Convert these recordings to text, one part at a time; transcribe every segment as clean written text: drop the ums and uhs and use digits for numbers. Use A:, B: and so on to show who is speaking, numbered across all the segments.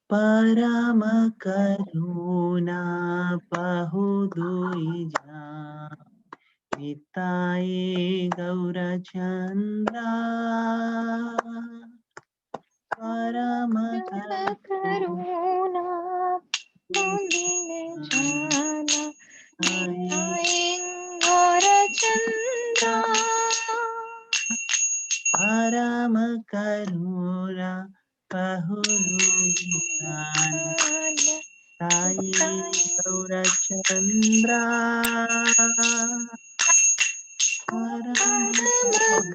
A: परम करुणा बहुदुई जान निताय गौरचंद्रा परम
B: करुणा पुण्य जाना गौरचंद्रा
A: परम करुणा बहुदुई जान ताई गौरचंद्रा परम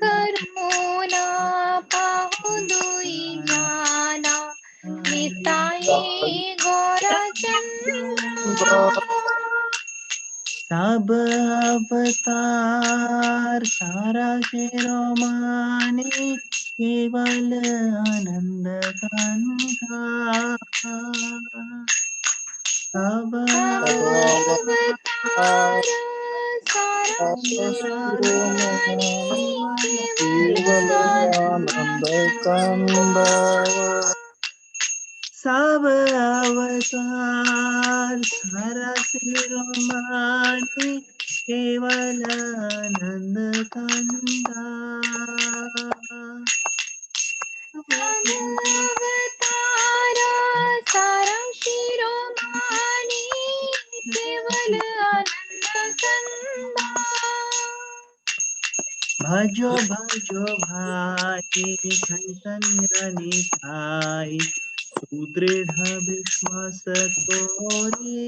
B: करुणा बहुदुई जाना निताई गौरचंद्रा
A: सब अवतार सारा शिरोमणि केवल आनंद कंधा सब
B: अवतार सारा शिरोमणि
C: केवल आनंद कंद
A: सब अवतार सारा शिरोमणि केवल आनंद कंदा
B: अवतार सारा शिरोमणि केवल आनंद कंदा
A: भजो भजो भाई चैतन्य निताई सुदृढ़ विश्वास तोरे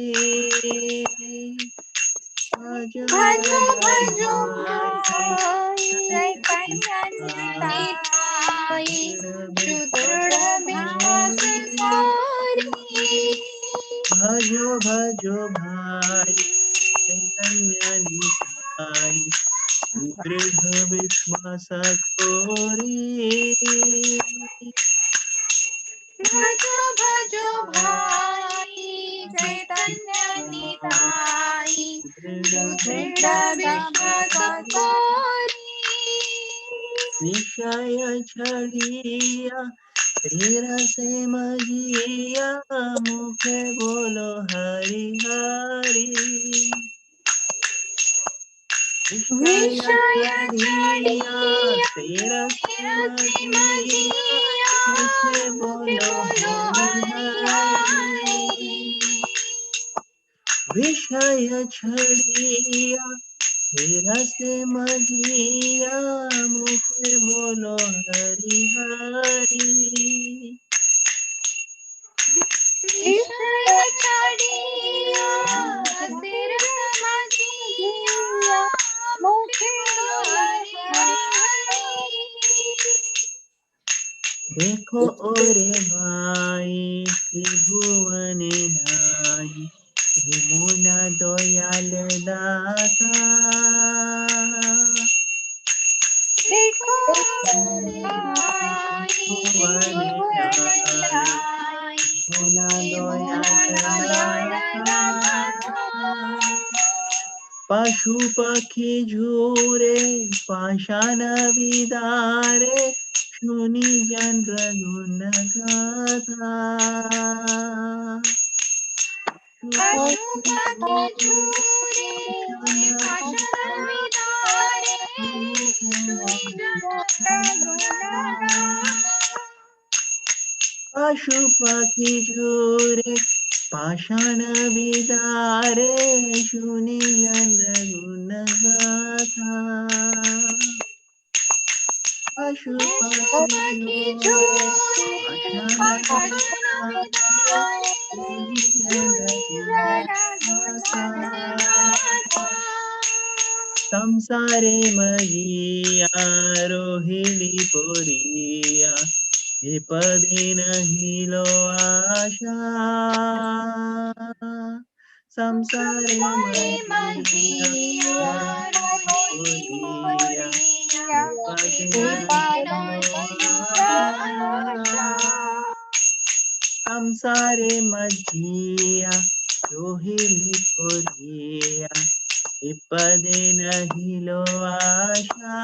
A: भजो
B: भजो भजो
A: भाई
B: भाई
A: चैतन्य
B: निताई
A: विश्वास
B: सुदृढ़ विश्वास
A: तोरे
B: तोरी
A: भजो भजो भाई चैतन्य निताई सुदृढ़ विश्वास तोरे
B: भजो भजो भाई चैतन्य निताई सुदृढ़ विश्वास तोरी
A: विषय छड़िया तेरा से मजिया मुखे बोलो हरि हरि विषय
B: विषय
A: छड़िया
B: छड़िया
A: तेरा से
B: तेरा से
A: मजिया
B: मजिया
A: मुखे
B: मुझे
A: बोलो
B: बोलो
A: हरि
B: हरि
A: हरि
B: हरि
A: विषय छड़िया तेरा से मजिया मुखे बोलो हरि हरि
B: विषय छड़िया तेरा समझिया मुझे बोलो हरि हरि
A: देखो ओरे भाई त्रिभुवन नाई मुना दयाल दाता
B: देखो भाई
A: त्रिभुवन
B: त्रिभुवन
A: नाई
B: नाई
A: मुना दयाल
B: त्रिभुवन दयाल
A: दाता
B: दाता
A: पशु पक्षी झूरे पाषाण विदारे शुनि चंद्र गुण गाथा
B: पशु पक्षी झूरे पाषाण विदारे शुनि चंद्र गुणगाथा
A: पशु पक्षी झूरे पाषाण विदारे शुनि चंद्र गुण गाथा पशु पक्षी झूरे पाषाण विदारे शुनि चंद्र गुण गाथा संसारे मजिया रोहिणी पोरिया हे पदे नहीं लो आशा संसारे मजिया रोहिणी पोरिया हे पदे नहीं लो आशा संसारे मजिया रोहिणी पोरिया विपदे नहीं लो आशा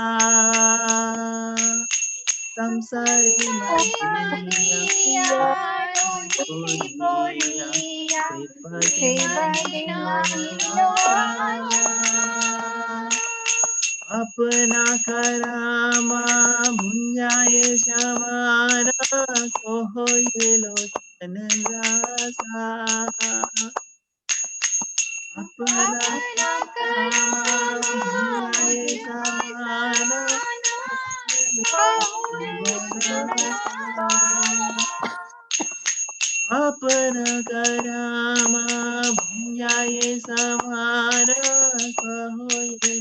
A: संसारे मजिया पोरिया श्रीपति नाहिलो आशा अपना करामा भुंजाए समाना को ये लोचन रासा अपना करामा भुंजाए समाना अपना करामा भुंजाए समाना कहो ये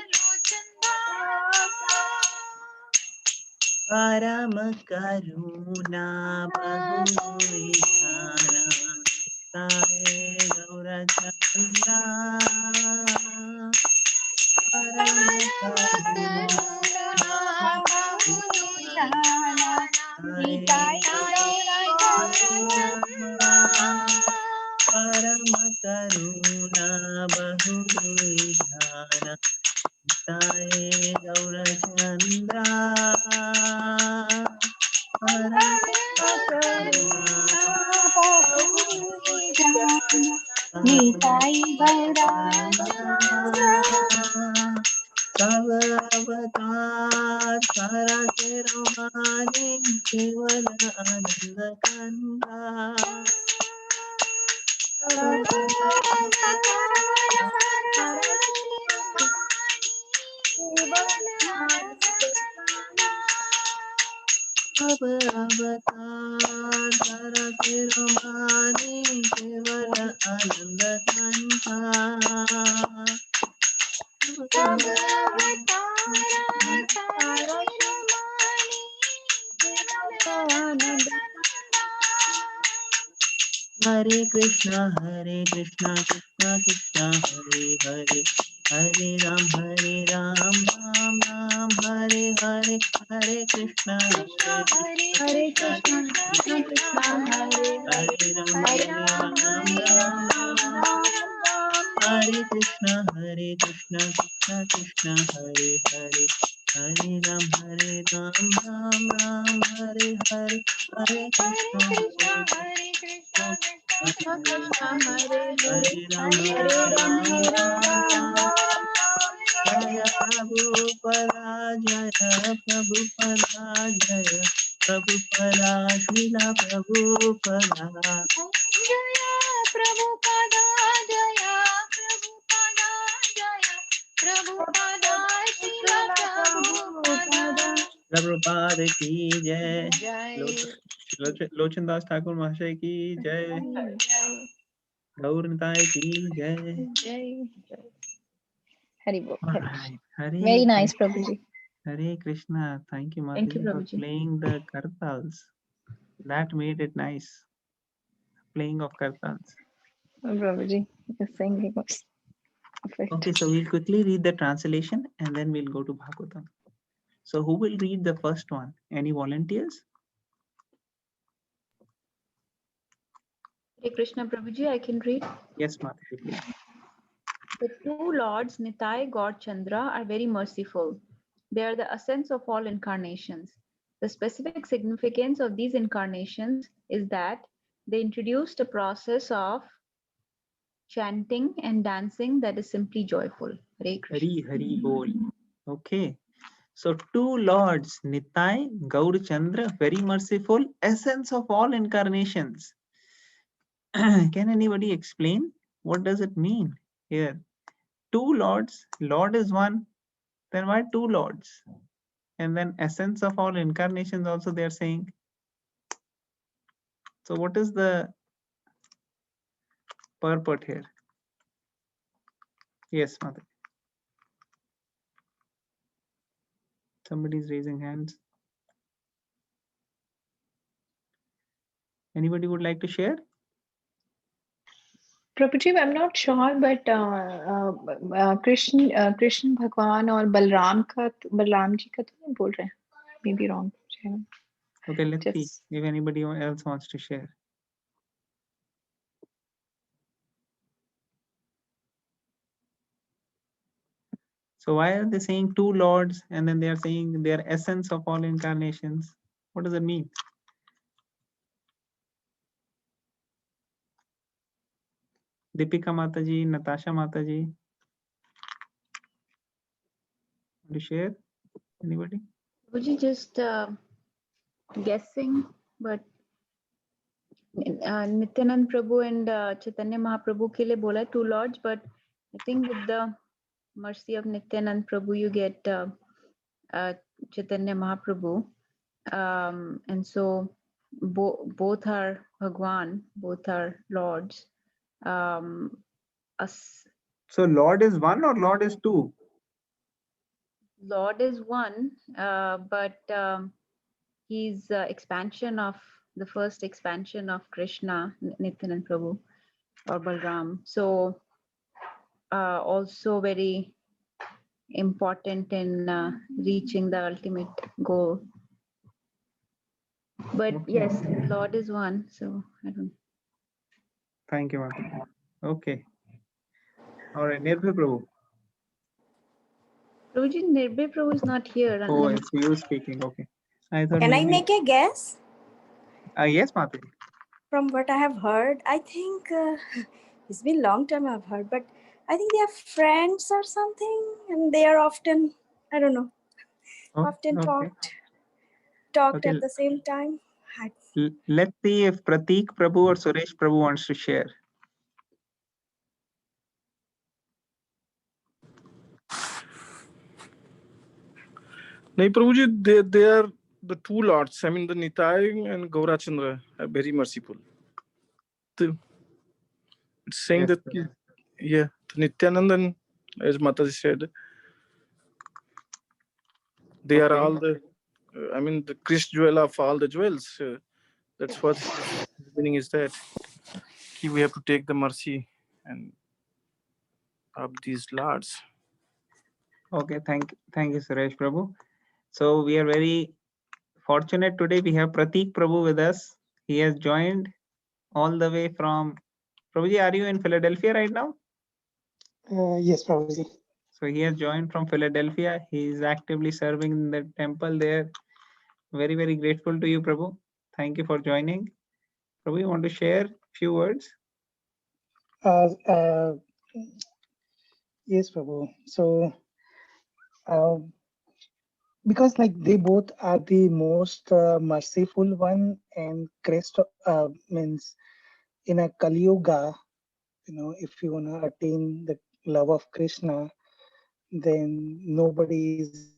A: लोचन रासा परम करुणा बहु विधाना तारे गौरचंद्रा परम करुणा परम करुणा बहु विधाना तारे गौरचंद्रा
B: निताई गौरा
A: तव अवतार सारा के रोमानी केवल आनंद कंदा तव अवतार सारा के रोमानी केवल आनंद कंदा हरे कृष्णा कृष्णा कृष्णा हरे हरे हरे राम राम राम हरे हरे हरे कृष्णा कृष्णा कृष्णा हरे राम राम हरे कृष्णा कृष्णा कृष्णा हरे हरे हरे राम राम राम हरे हरे हरे कृष्णा हरे राम जय प्रभुपदा जय प्रभुपदा जय प्रभुपदा श्रीला प्रभुपदा प्रभुपाद की जय लोचन दास ठाकुर महाशय की जय गौर निताय की जय
B: Hari Bol.
A: All right.
B: Very nice, Prabhuji.
A: Hare Krishna. Thank you,
B: Thank you,
A: Mataji, for
B: Prabhuji.
A: playing the kartals. That made it nice. Playing of kartals.
B: Prabhuji, the singing was perfect.
A: Okay, so we'll quickly read the translation and then we'll go to Bhagavatam. So who will read the first one? Any volunteers?
D: Hare Krishna Prabhuji, I can read.
A: Yes, Mataji, please.
D: The two lords Nitai God Chandra are very merciful. They are the essence of all incarnations. The specific significance of these incarnations is that they introduced a process of chanting and dancing that is simply joyful. Hare Krishna.
A: Hari Bol. Okay. So two lords, Nitai, Gaur Chandra, very merciful, essence of all incarnations. Can anybody explain? What does it mean here? Two lords, Lord is one, then why two lords? And then essence of all incarnations also they are saying. So what is the purport here? Yes, Mother. Somebody is raising hands. Anybody would like to share?
E: Prabhuji, I'm not sure, but Krishna भगवान और बलराम जी का तो नहीं बोल रहे हैं. Maybe wrong.
A: Okay, let's see
E: Just
A: if anybody else wants to share. So why are they saying two lords and then they are saying they are essence of all incarnations? What does it mean? Deepika Mataji, Natasha Mataji. Want to share? Anybody?
D: Would you just guessing, but Nityanand Prabhu and Chaitanya Mahaprabhu ke liye bola hai, two lords, but I think with the mercy of Nityanand Prabhu, you get Chaitanya Mahaprabhu. And so both are Bhagwan, both are lords.
A: So Lord is one or Lord is two?
D: Lord is one, but he's expansion of the first expansion of Krishna, Nityanand Prabhu or Balram. So also very important in reaching the ultimate goal. But
A: Okay.
D: yes, Lord is one. So I don't.
A: Thank you, Mataji. Okay. All right, Nirbhay Prabhu.
D: Prabhuji, Nirbhay Prabhu is not here.
A: Oh, it's you speaking. Okay. I thought
F: Can I
A: maybe.
F: make a guess?
A: Yes, Mataji.
F: From what I have heard, I think it's been a long time I've heard, but I think they are friends or something, and they are often, I don't know,
A: Oh,
F: often
A: okay.
F: talked
A: Okay.
F: at the same time.
A: Let's see if Pratik Prabhu or Suresh Prabhu wants to share.
C: No, Prabhuji, they are the two lords. I mean, the Nitai and Gaurachandra are very merciful. It's saying
A: Yes,
C: that, yeah, Nityanandan, as Mataji said, they are all the, I mean, the Chris jewel of all the jewels. That's what the meaning is that we have to take the mercy and of these lords.
A: Okay, thank you, Suresh Prabhu. So we are very fortunate today. We have Pratik Prabhu with us. He has joined all the way from. Prabhuji, are you in Philadelphia right now?
G: Yes, Prabhuji.
A: So he has joined from Philadelphia. He is actively serving in the temple there. Very, very grateful to you, Prabhu. Thank you for joining. Prabhu, you want to share a few words?
G: Yes, Prabhu. So, because like they both are the most merciful one, and Krishna means in a Kali Yuga, if you want to attain the love of Krishna, then nobody is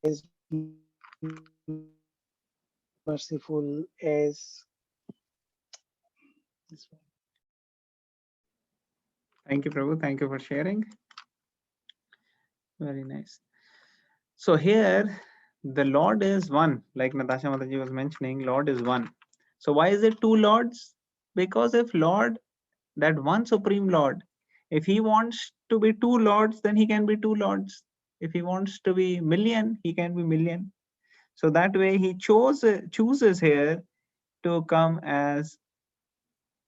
G: as merciful as this one.
A: Thank you, Prabhu. Thank you for sharing. Very nice. So here, the Lord is one, like Natasha Mataji was mentioning, Lord is one. So why is it two Lords? Because if Lord, that one Supreme Lord, if he wants to be two Lords, then he can be two Lords. If he wants to be million, he can be million. So that way he chooses here to come as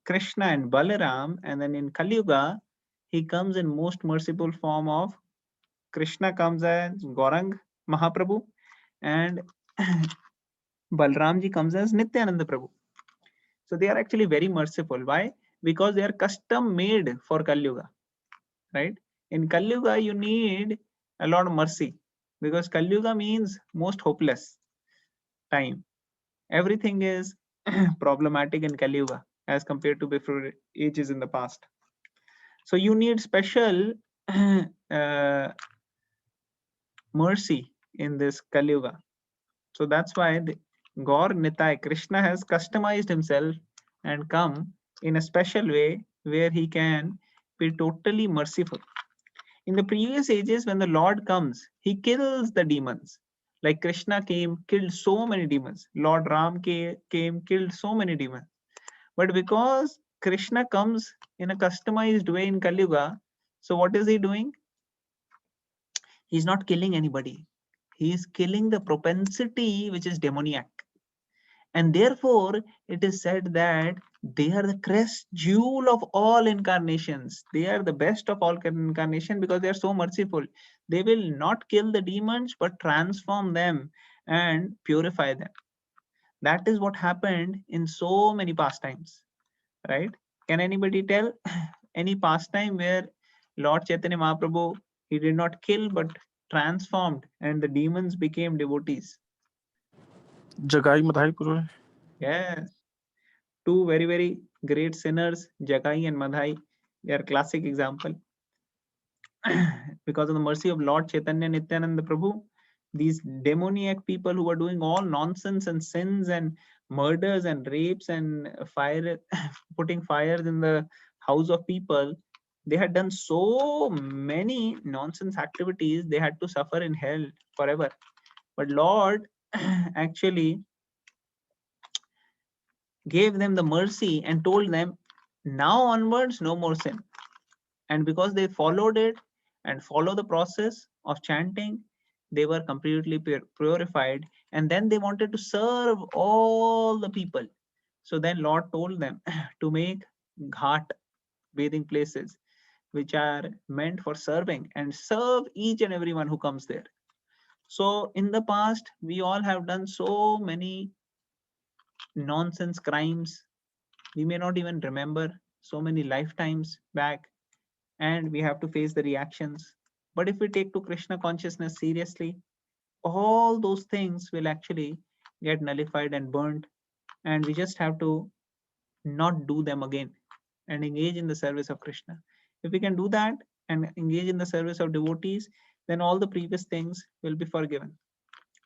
A: Krishna and Balaram, and then in Kali Yuga, he comes in most merciful form of Krishna comes as Gaurang Mahaprabhu and Balramji comes as Nityananda Prabhu. So they are actually very merciful. Why? Because they are custom made for Kali Yuga, right? In Kali Yuga, you need a lot of mercy because Kali Yuga means most hopeless time. Everything is problematic in Kali Yuga as compared to before ages in the past. So you need special mercy in this Kali Yuga. So that's why the Gaur Nitai, Krishna has customized himself and come in a special way where he can be totally merciful. In the previous ages, when the Lord comes, he kills the demons. Like Krishna came, killed so many demons. Lord Ram came, killed so many demons. But because Krishna comes in a customized way in Kali Yuga, so what is he doing? He's not killing anybody. He is killing the propensity which is demoniac. And therefore, it is said that they are the crest jewel of all incarnations. They are the best of all incarnation because they are so merciful. They will not kill the demons, but transform them and purify them. That is what happened in so many pastimes, right? Can anybody tell any pastime where Lord Chaitanya Mahaprabhu, he did not kill but transformed and the demons became devotees?
C: Jagai Madhai Purve.
A: Yes. Two very, very great sinners, Jagai and Madhai. They are classic example. Because of the mercy of Lord Chaitanya Nityananda Prabhu, these demoniac people who were doing all nonsense and sins and murders and rapes and fire, putting fires in the house of people, they had done so many nonsense activities, they had to suffer in hell forever. But Lord actually gave them the mercy and told them, now onwards, no more sin. And because they followed it and follow the process of chanting, they were completely purified. And then they wanted to serve all the people. So then Lord told them to make ghat, bathing places, which are meant for serving, and serve each and everyone who comes there. So in the past, we all have done so many nonsense crimes. We may not even remember so many lifetimes back, and we have to face the reactions. But if we take to Krishna consciousness seriously, all those things will actually get nullified and burnt, and we just have to not do them again and engage in the service of Krishna. If we can do that and engage in the service of devotees, then all the previous things will be forgiven.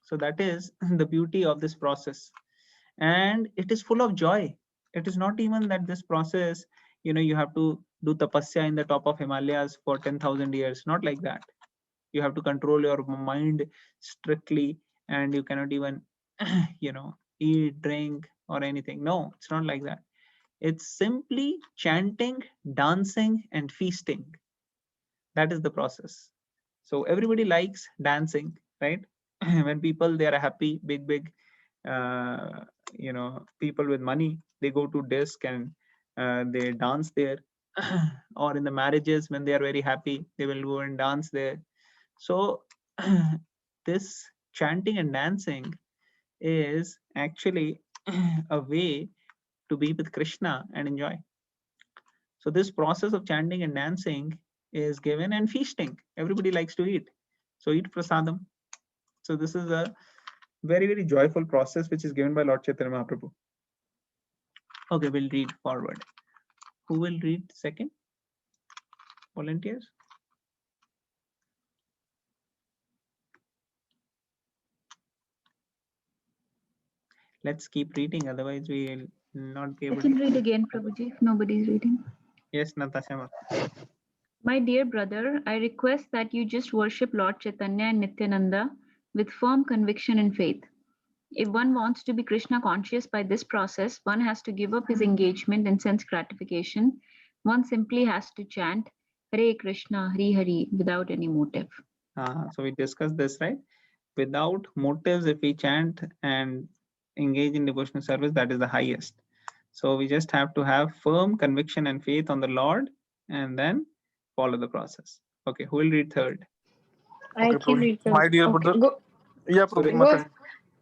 A: So that is the beauty of this process. And it is full of joy. It is not even that this process, you have to do tapasya in the top of Himalayas for 10,000 years. Not like that. You have to control your mind strictly, and you cannot even eat, drink, or anything. No, it's not like that. It's simply chanting, dancing, and feasting. That is the process. So everybody likes dancing, right? When people, they are happy, big people with money, they go to disc and they dance there. Or in the marriages, when they are very happy, they will go and dance there. So this chanting and dancing is actually a way to be with Krishna and enjoy. So this process of chanting and dancing is given, and feasting. Everybody likes to eat. So eat prasadam. So this is a very, very joyful process which is given by Lord Chaitanya Mahaprabhu. Okay, we'll read forward. Who will read second? Volunteers? Let's keep reading, otherwise we will not be
D: I
A: able
D: can
A: to.
D: read again, Prabhuji, if nobody's reading.
A: Yes, Natasha.
D: My dear brother, I request that you just worship Lord Chaitanya and Nityananda with firm conviction and faith. If one wants to be Krishna conscious by this process, one has to give up his engagement in sense gratification. One simply has to chant Hare Krishna, Hari Hari without any motive.
A: So we discussed this, right? Without motives, if we chant and engage in devotional service, that is the highest. So we just have to have firm conviction and faith on the Lord and then follow the process. Okay, who will read third?
E: I
C: Okay,
E: can read.
C: my dear
E: Okay,
C: brother.
E: go.
C: Yeah,
A: Suresh,
C: Prabhu, Mataji.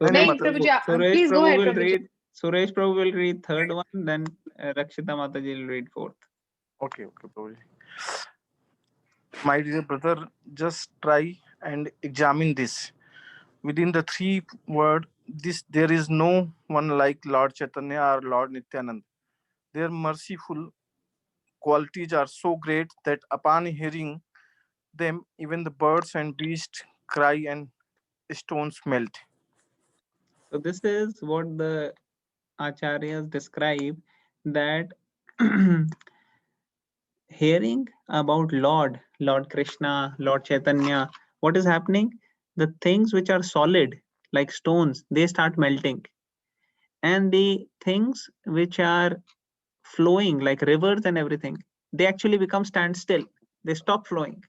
E: Nahi,
C: Mataji.
E: Prabhuji,
A: Suresh
E: please go
A: Prabhu
E: ahead,
A: will
E: Prabhuji.
A: read. Suresh Prabhu will read third one, then Rakshita Mataji will read fourth.
C: Okay, Prabhuji. My dear brother, just try and examine this. Within the three word, there is no one like Lord Chaitanya or Lord Nityananda. Their merciful qualities are so great that upon hearing them, even the birds and beasts cry and stones melt.
A: So this is what the Acharyas describe, that hearing about Lord Krishna, Lord Chaitanya, what is happening? The things which are solid, like stones, they start melting. And the things which are flowing, like rivers and everything, they actually become standstill. They stop flowing.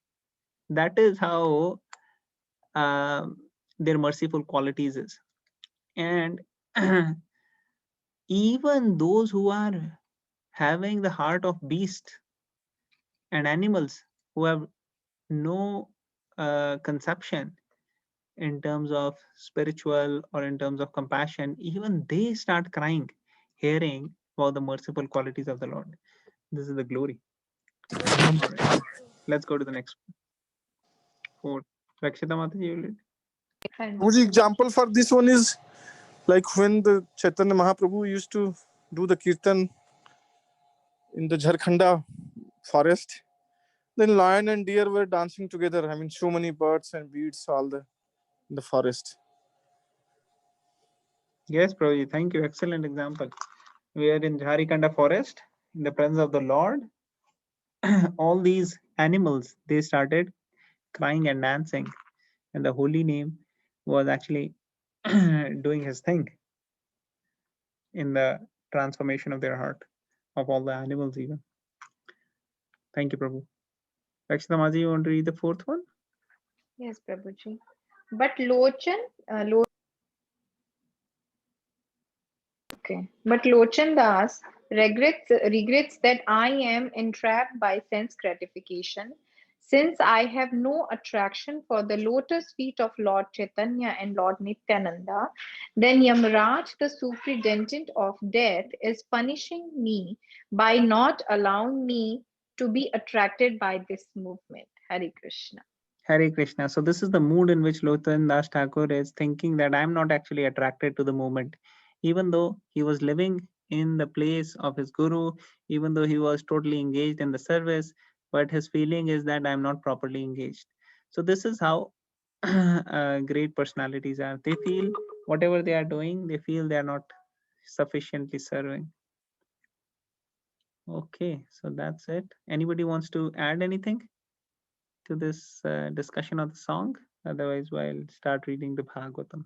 A: That is how their merciful qualities is. And even those who are having the heart of beast and animals, who have no conception in terms of spiritual or in terms of compassion, even they start crying, hearing about the merciful qualities of the Lord. This is the glory. All right. Let's go to the next quote. Rakshita Mataji, you lead.
C: Prabhuji, example for this one is like when the Chaitanya Mahaprabhu used to do the kirtan in the Jharkhanda forest. Then lion and deer were dancing together. I mean, so many birds and beasts, all in the forest.
A: Yes, Prabhuji, thank you. Excellent example. We are in Jharikanda forest in the presence of the Lord. All these animals, they started crying and dancing, and the holy name was actually doing his thing in the transformation of their heart, of all the animals even. Thank you, Prabhu. Rakshita Maji, you want to read the fourth one?
E: Yes, Prabhuji. But Lochan, okay. But Lochan Das regrets that I am entrapped by sense gratification, since I have no attraction for the lotus feet of Lord Chaitanya and Lord Nityananda. Then Yamraj, the superintendent of death, is punishing me by not allowing me to be attracted by this movement. Hare Krishna.
A: Hare Krishna. So this is the mood in which Lotan Das Thakur is thinking that I'm not actually attracted to the movement. Even though he was living in the place of his guru, even though he was totally engaged in the service, but his feeling is that I'm not properly engaged. So this is how great personalities are. They feel whatever they are doing, they feel they are not sufficiently serving. Okay, so that's it. Anybody wants to add anything to this discussion of the song? Otherwise, I'll start reading the Bhagavatam.